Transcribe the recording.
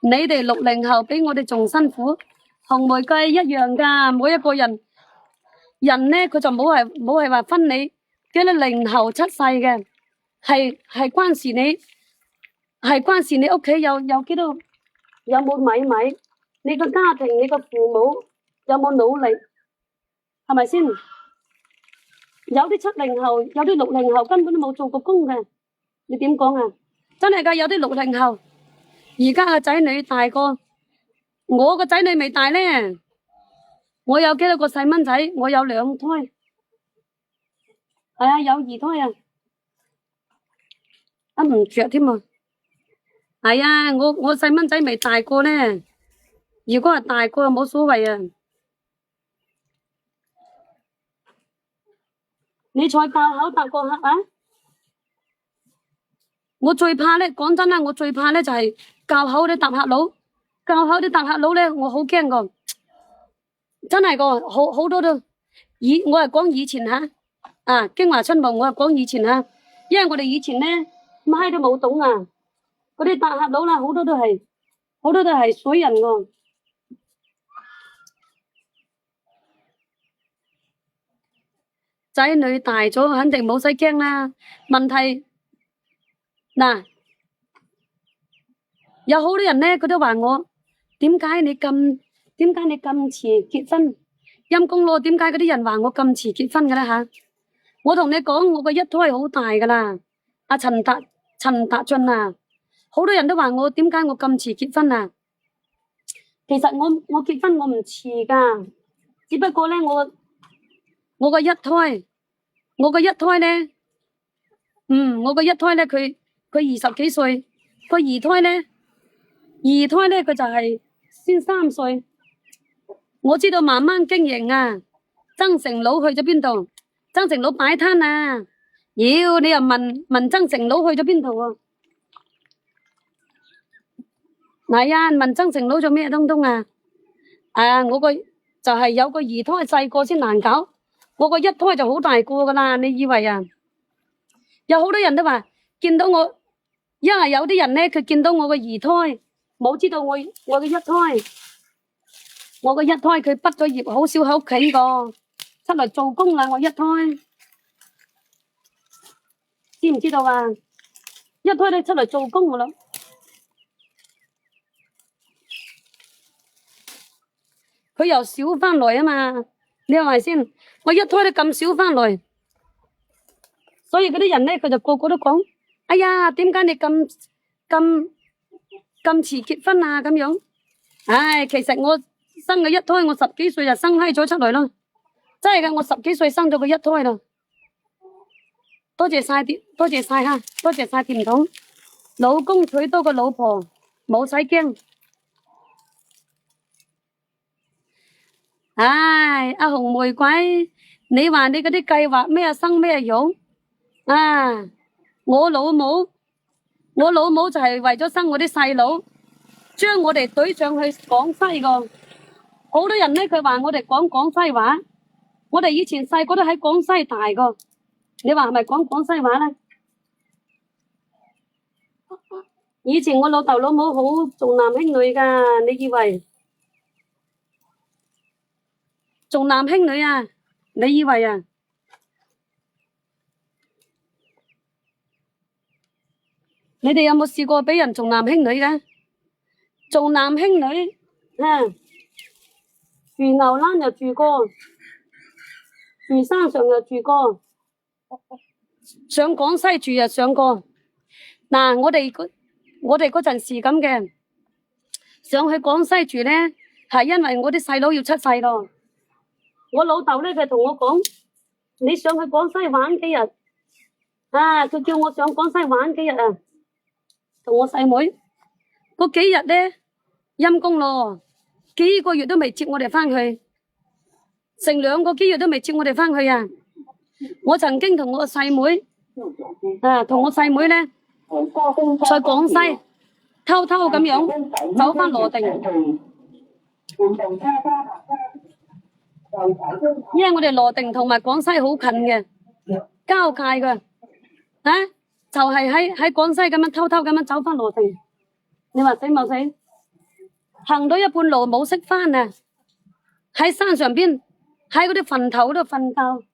你哋60後比我哋仲辛苦，紅梅雞一樣㗎。每一個人呢，佢就冇係話分你幾多零後出世嘅，係關事你屋企有幾多，有冇米，你個家庭你個父母有冇努力，係咪先？有啲70後，有啲60後根本都冇做過工嘅，你點講啊？真係㗎，有啲60後。而家個仔女大個，我個仔女未大呢。我有幾多個細蚊仔？我有2胎，係啊，有2胎啊，唔着添啊。係啊，我細蚊仔未大個呢。如果係大個冇所謂啊。你再爆口答個客啊！我最怕呢，講真啦，我最怕呢就係教口啲答客佬，呢，我好驚個，真係個好多都我係講以前吓，京華春夢我係講以前吓，因為我哋以前呢乜都冇懂啊，嗰啲答客佬啦，好多都係水人個。仔女大咗肯定冇使驚啦。問題嗱，有好多人呢，佢都話我點解你咁遲結婚？陰公咯，點解嗰啲人話我咁遲結婚嘅咧吓？我同你講，我個一胎好大噶啦。阿陳達俊啊，好多人都話我點解我咁遲結婚啊？其實我結婚我唔遲噶，只不過咧我個一胎呢，我個一胎咧佢20幾歲，個二胎咧佢就係先3歲。我知道慢慢經營啊。曾成佬去咗邊度？曾成佬擺攤啊！妖，你又問曾成佬去咗邊度啊？係啊，問曾成佬做咩東東啊？我個就係有個二胎細個先難搞，我個一胎就好大個噶啦。你以為啊？有好多人都話見到我，因為有啲人呢，佢見到我個二胎，冇知道我個一胎，佢畢咗業，好少喺屋企個，出嚟做工啦。我一胎，知唔知道啊？一胎都出嚟做工噶啦，佢又少翻來啊嘛。你話係咪先？我一胎都咁少翻來，所以嗰啲人呢，佢就個個都講：哎呀，點解你咁遲結婚啊？咁樣，其實我生個一胎，我10幾歲就生閪咗出嚟咯，真係噶，我10幾歲生咗個一胎咯。多謝晒吓，多謝晒甜筒，老公娶多個老婆，冇使驚。阿紅玫瑰，你話你嗰啲計劃咩生咩用啊？我老母就係為咗生我啲細佬，將我哋懟上去廣西個。好多人呢，佢話我哋講廣西話，我哋以前細個都喺廣西大個，你話係咪講廣西話呢？以前我老豆老母好重男輕女噶，你以為重男輕女啊？你以為啊？你哋有冇試過俾人重男輕女嘅？重男輕女住牛欄又住過，住山上又住過，上廣西住又上過。嗱，我哋嗰陣時咁嘅，上去廣西住呢，係因為我啲細佬要出世咯。我老豆呢，佢同我講：你上去廣西玩幾日？佢叫我上廣西玩幾日啊？同我細妹嗰幾日呢，陰公咯，幾個月都未接我哋翻去，成2個幾月都未接我哋翻去啊！我曾經同我細妹呢，在廣西偷偷咁樣走翻羅定，因為我哋羅定同埋廣西好近嘅交界噶。啊，就係喺廣西咁樣偷偷咁樣走翻羅城，你話死冇死？行到一半路冇識翻啊！喺山上邊喺嗰啲墳頭嗰度瞓覺。